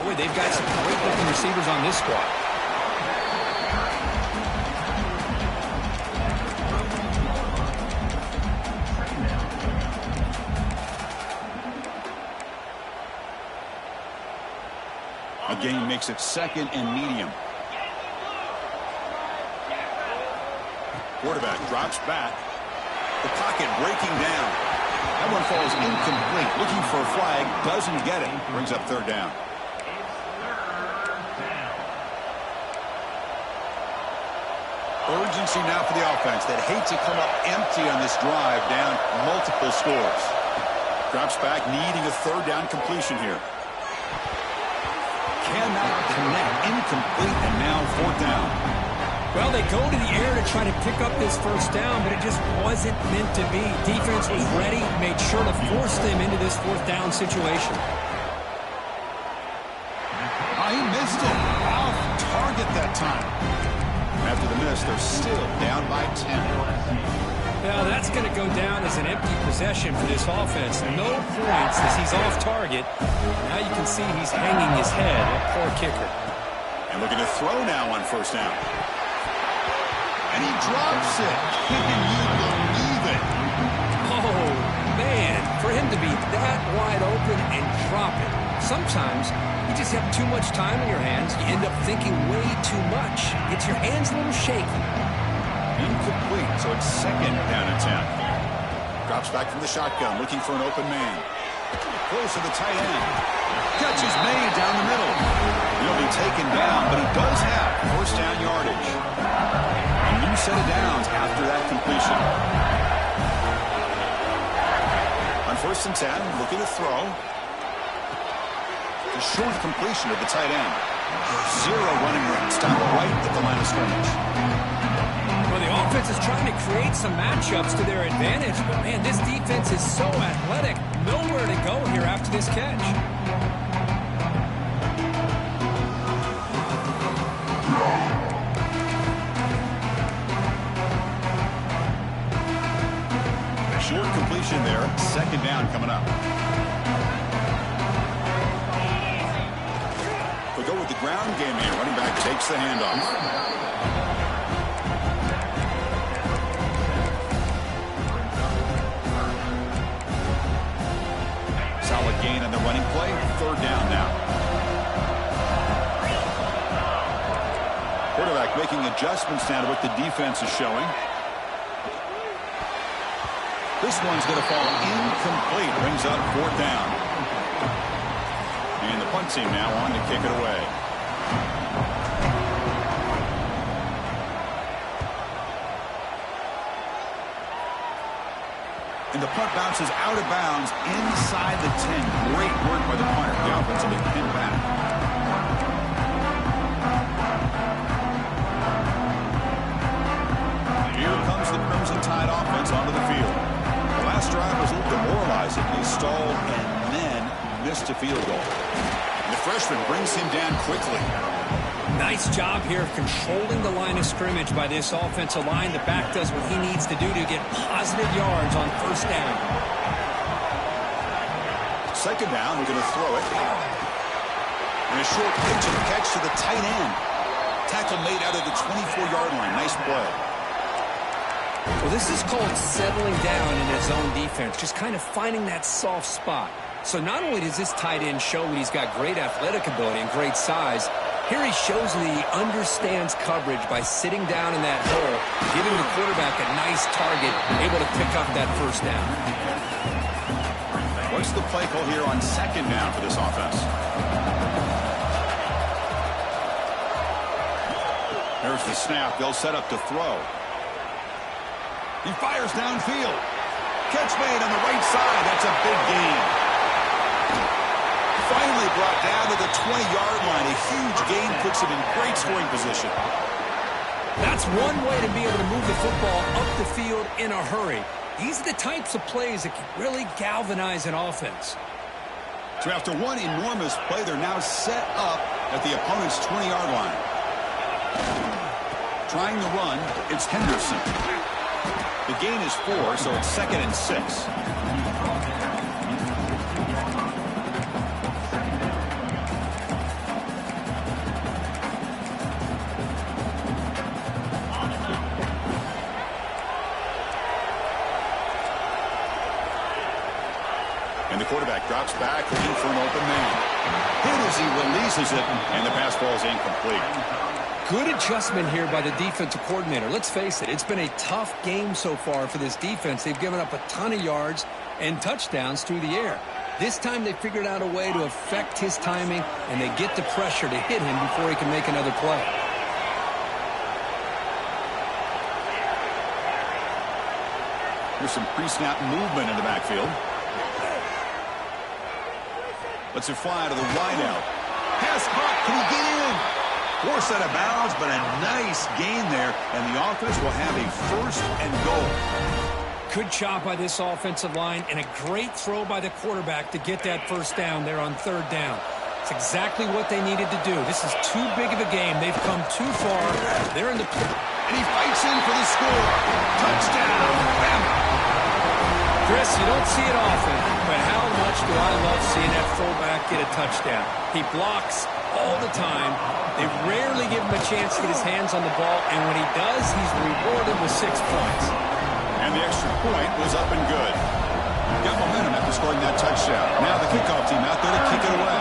Boy, they've got some great-looking receivers on this squad. A gain makes it 2nd and medium. Quarterback drops back. The pocket breaking down. That one falls incomplete. Looking for a flag. Doesn't get it. Brings up 3rd down. Urgency now for the offense that hate to come up empty on this drive, down multiple scores. Drops back, needing a third down completion here. Cannot connect, incomplete, and now fourth down. Well, they go to the air to try to pick up this first down, but it just wasn't meant to be. Defense was ready, made sure to force them into this fourth down situation. He missed it. Off target that time. After the miss, they're still down by 10. Now, that's going to go down as an empty possession for this offense. No points as he's off target. Now you can see he's hanging his head. A poor kicker. And looking to throw now on first down. And he drops it. Can you believe it? Oh, man. For him to be that wide open and drop it. Sometimes you just have too much time in your hands. You end up thinking way too much. Gets your hands a little shaky. Incomplete, so it's second down and 10. Drops back from the shotgun, looking for an open man. Close to the tight end. Catch is made down the middle. He'll be taken down, but he does have first down yardage. A new set of downs after that completion. On first and 10, looking to throw. A short completion of the tight end. Zero running room. Stop right at the line of scrimmage. Well, the offense is trying to create some matchups to their advantage, but man, this defense is so athletic. Nowhere to go here after this catch. A short completion there. Second down coming up. We'll go with the ground game here. Running back takes the handoff. Solid gain on the running play. Third down now. Quarterback making adjustments now to what the defense is showing. This one's going to fall incomplete. Brings up fourth down. And the punt team now on to kick it away. And the punt bounces out of bounds inside the 10. Great work by the punter. The offense will be pinned back. Here comes the Crimson Tide offense onto the field. The last drive was a little demoralizing. They stalled and then missed a field goal. And the freshman brings him down quickly. Nice job here of controlling the line of scrimmage by this offensive line. The back does what he needs to do to get positive yards on first down. Second down, we're going to throw it. And a short pitch and catch to the tight end. Tackle made out of the 24-yard line. Nice play. Well, this is called settling down in his own defense, just kind of finding that soft spot. So not only does this tight end show that he's got great athletic ability and great size, here he shows that he understands coverage by sitting down in that hole, giving the quarterback a nice target, able to pick up that first down. What's the play call here on second down for this offense? There's the snap. They'll set up to throw. He fires downfield. Catch made on the right side. That's a big gain. Finally brought down to the 20-yard line. A huge gain puts him in great scoring position. That's one way to be able to move the football up the field in a hurry. These are the types of plays that can really galvanize an offense. So after one enormous play, they're now set up at the opponent's 20-yard line. Trying to run, it's Henderson. The gain is 4, so it's second and 6. And the quarterback drops back, looking for an open man. Hit as he releases it, and the pass ball is incomplete. Good adjustment here by the defensive coordinator. Let's face it, it's been a tough game so far for this defense. They've given up a ton of yards and touchdowns through the air. This time they figured out a way to affect his timing, and they get the pressure to hit him before he can make another play. There's some pre-snap movement in the backfield. Lets it fly to the wideout. Pass caught. Can he get in? Forced out of bounds, but a nice gain there, and the offense will have a first and goal. Good job by this offensive line, and a great throw by the quarterback to get that first down there on third down. It's exactly what they needed to do. This is too big of a game. They've come too far. They're in the... And he fights in for the score. Touchdown, Bama. Chris, you don't see it often, but how much do I love seeing that fullback get a touchdown. He blocks all the time. They rarely give him a chance to get his hands on the ball, and when he does, he's rewarded with 6 points. And the extra point was up and good. Got momentum after scoring that touchdown. Now the kickoff team out there to kick it away.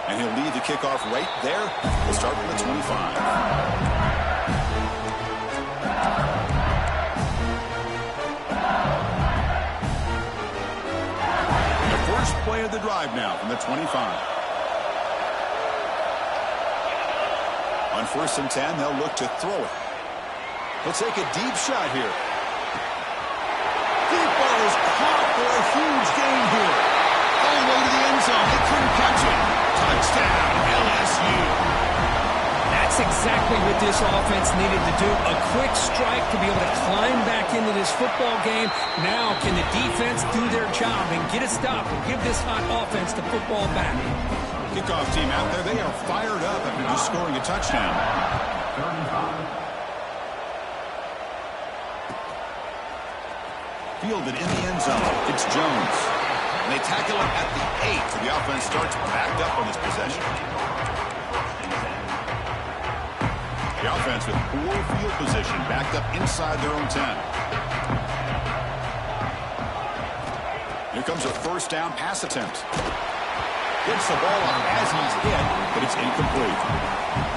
And he'll lead the kickoff right there. We'll start from the 25. First play of the drive now from the 25. On 1st and 10, they'll look to throw it. They'll take a deep shot here. Deep ball is caught for a huge gain here. All the way to the end zone. They couldn't catch it. Touchdown, LSU. That's exactly what this offense needed to do. A quick strike to be able to climb back into this football game. Now can the defense do their job and get a stop and give this hot offense the football back? Kickoff team out there, they are fired up after just scoring a touchdown. Fielded in the end zone. It's Jones. And they tackle him at the 8, so the offense starts backed up on this possession. The offense with poor field position, backed up inside their own 10. Here comes a first down pass attempt. Gets the ball up as he's hit, but it's incomplete.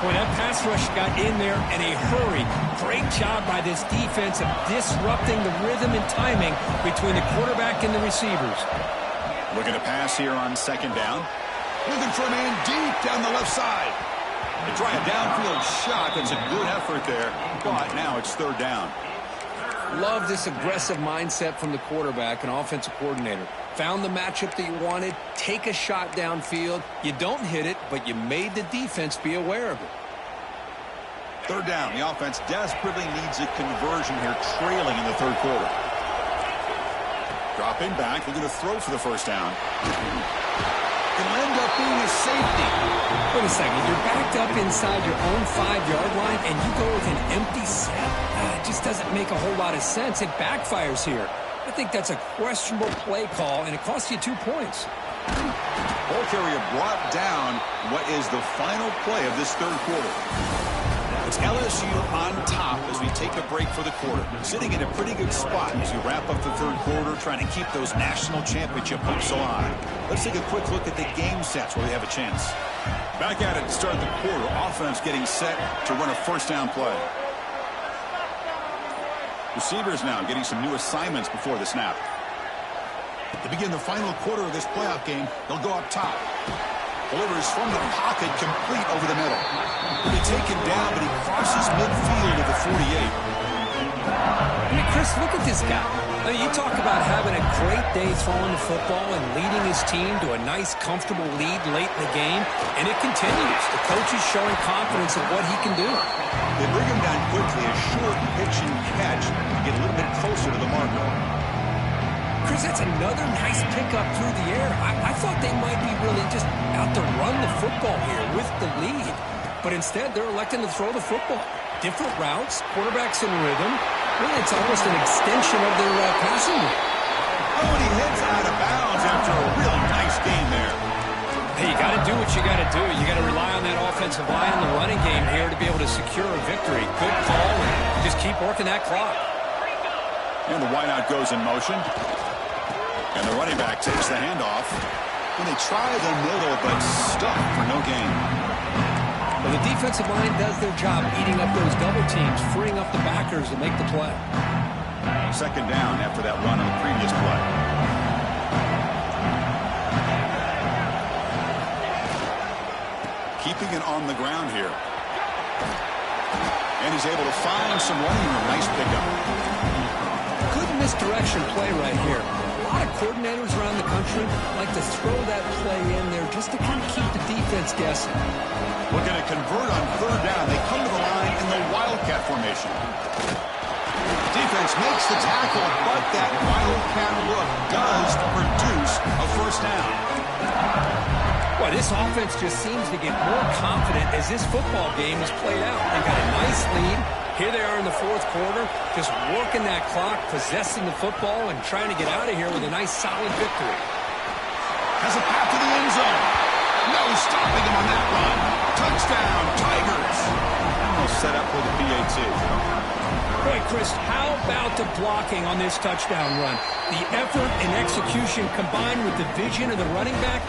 Boy, that pass rush got in there in a hurry. Great job by this defense of disrupting the rhythm and timing between the quarterback and the receivers. Looking to pass here on 2nd down. Looking for a man deep down the left side. They try a downfield shot. That's a good effort there. But now it's 3rd down. Love this aggressive mindset from the quarterback and offensive coordinator. Found the matchup that you wanted. Take a shot downfield. You don't hit it, but you made the defense be aware of it. 3rd down. The offense desperately needs a conversion here, trailing in the 3rd quarter. Dropping back. Looking to throw for the first down. Can end up being a safety. Wait a second. You're backed up inside your own 5-yard line, and you go with an empty set? It just doesn't make a whole lot of sense. It backfires here. I think that's a questionable play call, and it costs you 2 points. Ball carrier brought down what is the final play of this 3rd quarter. It's LSU on top as we take a break for the quarter. Sitting in a pretty good spot as you wrap up the 3rd quarter, trying to keep those national championship hopes alive. Let's take a quick look at the game sets where we have a chance. Back at it to start the quarter. Offense getting set to run a first down play. Receivers now getting some new assignments before the snap. To begin the final quarter of this playoff game, they'll go up top. Delivers from the pocket, complete over the middle. He'll be taken down, but he crosses midfield at the 48. I mean, Chris, look at this guy. I mean, you talk about having a great day throwing the football and leading his team to a nice, comfortable lead late in the game, and it continues. The coach is showing confidence in what he can do. They bring him down quickly, a short pitch and catch to get a little bit closer to the marker. Chris, that's another nice pickup through the air. I thought they might be really just out to run the football here with the lead. But instead, they're electing to throw the football. Different routes, quarterbacks in rhythm. Really, it's almost an extension of their passing game. Oh, and he hits out of bounds after a really nice game there. Hey, you got to do what you got to do. You got to rely on that offensive line in the running game here to be able to secure a victory. Good call, and just keep working that clock. And the wideout goes in motion. And the running back takes the handoff. And they try the middle, but stuck for no gain. Well, the defensive line does their job eating up those double teams, freeing up the backers to make the play. 2nd down after that run on the previous play. Keeping it on the ground here. And he's able to find some running room. Nice pickup. Good misdirection play right here. lot of coordinators around the country like to throw that play in there just to kind of keep the defense guessing. Looking to convert on third down. They come to the line in the Wildcat formation. Defense makes the tackle, but that Wildcat look does produce a first down. Boy, this offense just seems to get more confident as this football game is played out. They've got a nice lead. Here they are in the fourth quarter, just working that clock, possessing the football, and trying to get out of here with a nice, solid victory. Has a path to the end zone. No stopping him on that run. Touchdown, Tigers. Almost set up for the PAT. Boy, Chris, how about the blocking on this touchdown run? The effort and execution combined with the vision of the running back,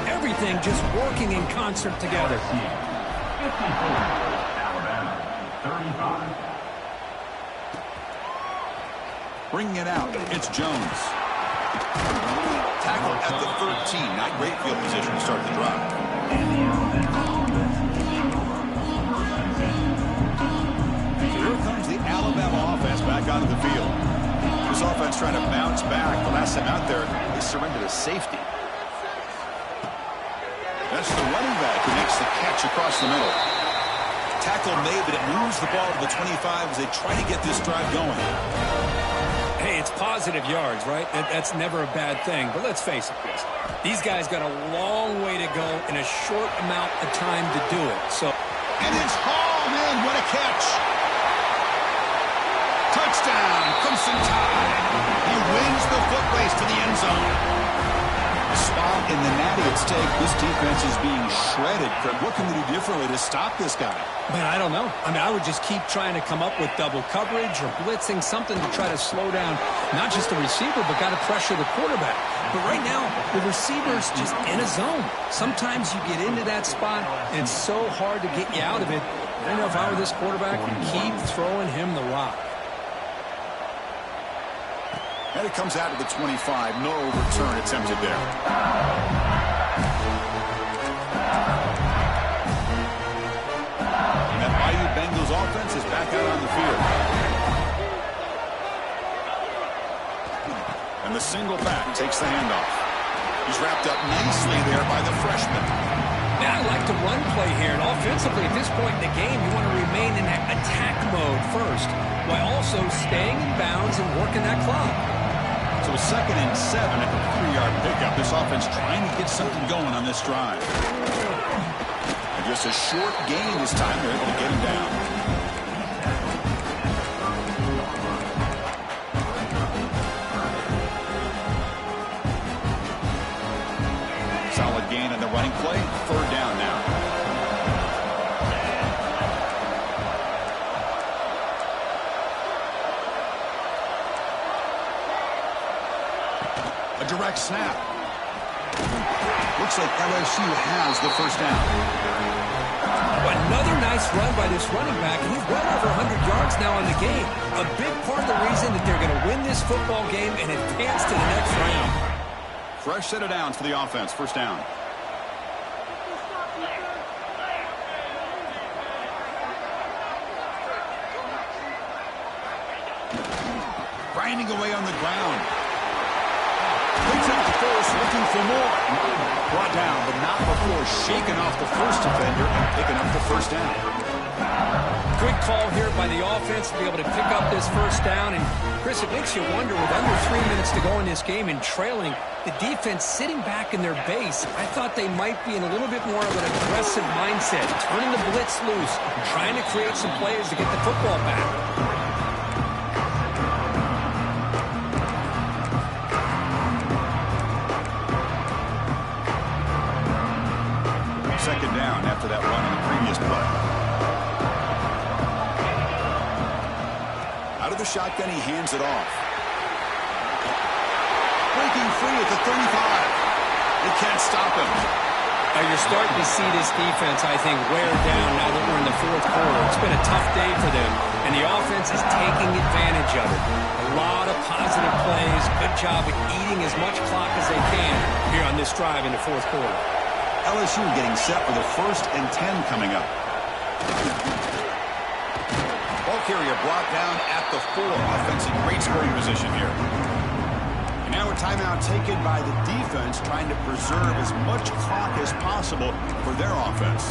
everything just working in concert together. Alabama, 35. Bringing it out, it's Jones. Tackle at the 13. Not great field position to start the drive. Here comes the Alabama offense back onto the field. This offense trying to bounce back. The last time out there, they surrendered a safety. That's the running back who makes the catch across the middle. Tackle made, but it moves the ball to the 25 as they try to get this drive going. Hey, it's positive yards, right? That's never a bad thing. But let's face it, Chris. These guys got a long way to go in a short amount of time to do it. And it's hauled in. What a catch. Touchdown, Crimson Tide. He wins the foot race to the end zone. A spot in the natty at stake. This defense is being shredded. Craig, what can we do differently to stop this guy? Man, I don't know. I mean, I would just keep trying to come up with double coverage or blitzing, something to try to slow down not just the receiver, but got to pressure the quarterback. But right now, the receiver's just in a zone. Sometimes you get into that spot, and it's so hard to get you out of it. I don't know if I were this quarterback, I'd keep throwing him the rock. And it comes out to the 25. No return attempted there. And that Bayou Bengals offense is back out on the field. And the single back takes the handoff. He's wrapped up nicely there by the freshman. Yeah, I like the run play here. And offensively, at this point in the game, you want to remain in that attack mode first, while also staying in bounds and working that clock. So a 2nd and 7 at the 3-yard pickup. This offense trying to get something going on this drive. And just a short gain this time. They're able to get him down. Solid gain on the running play. 3rd down now. A direct snap. Looks like LSU has the first down. Another nice run by this running back. He's well over 100 yards now in the game. A big part of the reason that they're going to win this football game and advance to the next round. Fresh set of downs for the offense. First down. Grinding away on the ground. Brings out the force, looking for more. Brought down, but not before shaking off the first defender and picking up the first down. Good call here by the offense to be able to pick up this first down. And, Chris, it makes you wonder, with under 3 minutes to go in this game and trailing, the defense sitting back in their base, I thought they might be in a little bit more of an aggressive mindset, turning the blitz loose, trying to create some plays to get the football back. 2nd down after that run on the previous play. Out of the shotgun, he hands it off. Breaking free at the 35. They can't stop him. You're starting to see this defense, I think, wear down now that we're in the fourth quarter. It's been a tough day for them, and the offense is taking advantage of it. A lot of positive plays. Good job at eating as much clock as they can here on this drive in the fourth quarter. LSU getting set for the 1st and 10 coming up. Ball carrier brought down at the 4. Offense in great scoring position here. And now a timeout taken by the defense, trying to preserve as much clock as possible for their offense.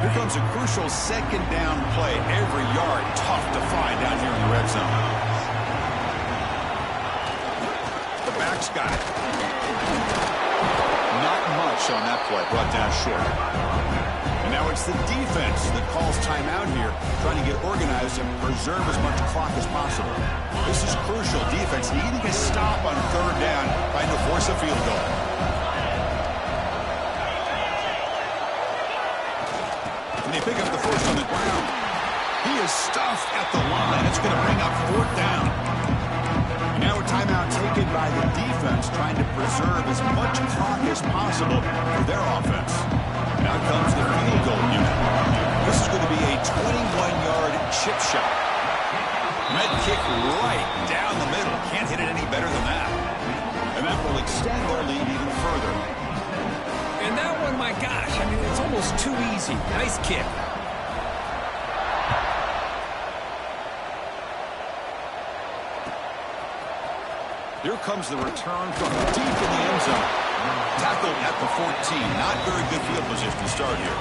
Here comes a crucial second down play. Every yard tough to find down here in the red zone. The back's got it. Not much on that play, brought down short. And now it's the defense that calls timeout here, trying to get organized and preserve as much clock as possible. This is crucial. Defense needing a stop on third down, trying to force a field goal. And they pick up the first on the ground. He is stuffed at the line. It's going to bring up fourth down. And now a timeout taken by the defense, trying to preserve as much clock as possible for their offense. Now comes the field goal unit. This is going to be a 21-yard chip shot. Med kick right down the middle. Can't hit it any better than that. And that will extend their lead even further. And that one, my gosh, I mean, it's almost too easy. Nice kick. Here comes the return from deep in the end zone. Tackled at the 14. Not very good field position to start here.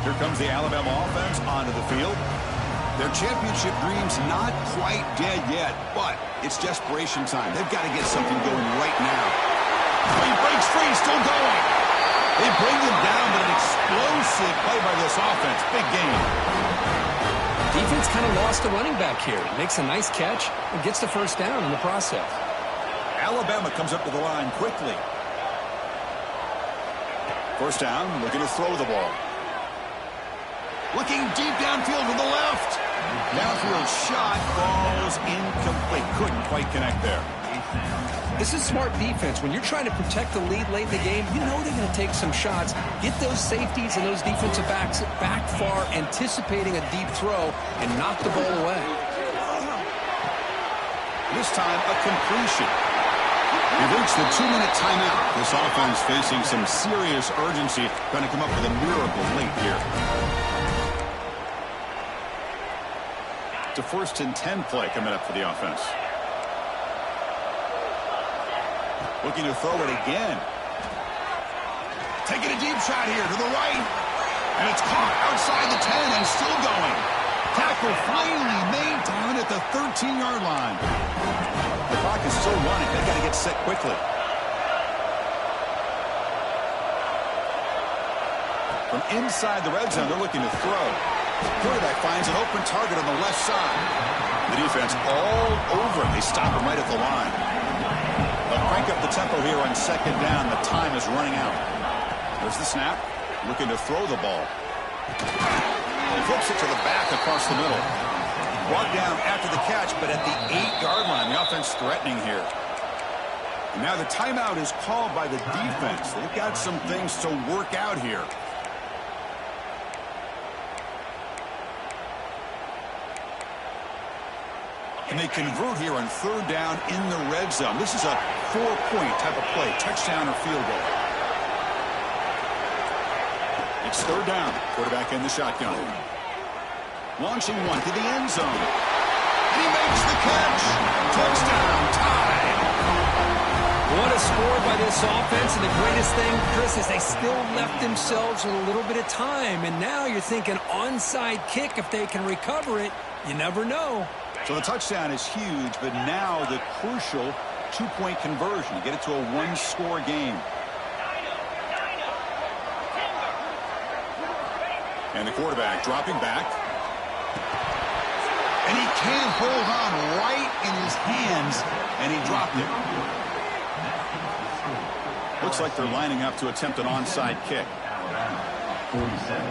Here comes the Alabama offense onto the field. Their championship dream's not quite dead yet, but it's desperation time. They've got to get something going right now. He breaks free, still going. They bring him down, but an explosive play by this offense. Big game. Defense kind of lost a running back here. Makes a nice catch and gets the first down in the process. Alabama comes up to the line quickly. First down, looking to throw the ball. Looking deep downfield to the left. Downfield shot falls incomplete. Couldn't quite connect there. This is smart defense. When you're trying to protect the lead late in the game, you know they're going to take some shots. Get those safeties and those defensive backs back far, anticipating a deep throw, and knock the ball away. This time, a completion. We've reached the 2-minute timeout. This offense facing some serious urgency, trying to come up with a miracle late here. It's a 1st and 10 play coming up for the offense. Looking to throw it again. Taking a deep shot here to the right. And it's caught outside the 10 and still going. Tackle finally made down at the 13-yard line. The clock is still running. They've got to get set quickly. From inside the red zone, they're looking to throw. Quarterback finds an open target on the left side. The defense all over it. They stop him right at the line. They'll crank up the tempo here on second down. The time is running out. There's the snap. Looking to throw the ball. He flips it to the back across the middle. Brought down after the catch, but at the 8-yard line. The offense threatening here. And now the timeout is called by the defense. They've got some things to work out here. And they convert here on third down in the red zone. This is a 4-point type of play, touchdown or field goal. It's third down. Quarterback in the shotgun. Launching one to the end zone. And he makes the catch. Touchdown, tied. What a score by this offense. And the greatest thing, Chris, is they still left themselves with a little bit of time. And now you're thinking onside kick. If they can recover it, you never know. So the touchdown is huge, but now the crucial 2-point conversion to get it to a 1-score game. And the quarterback dropping back. And he can't hold on right in his hands, and he dropped it. Looks like they're lining up to attempt an onside kick. 47.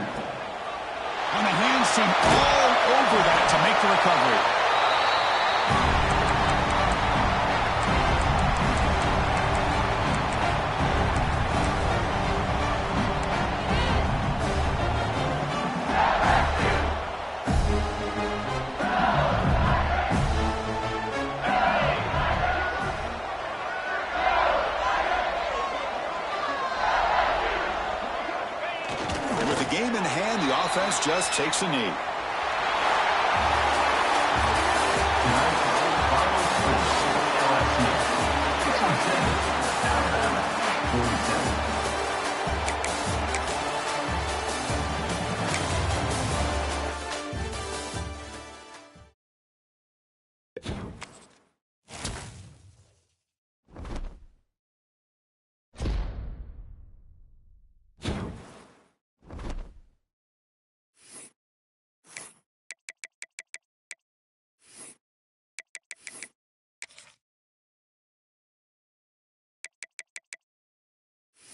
And the hands seem all over that to make the recovery. just takes a knee. LSU. 6 on 7.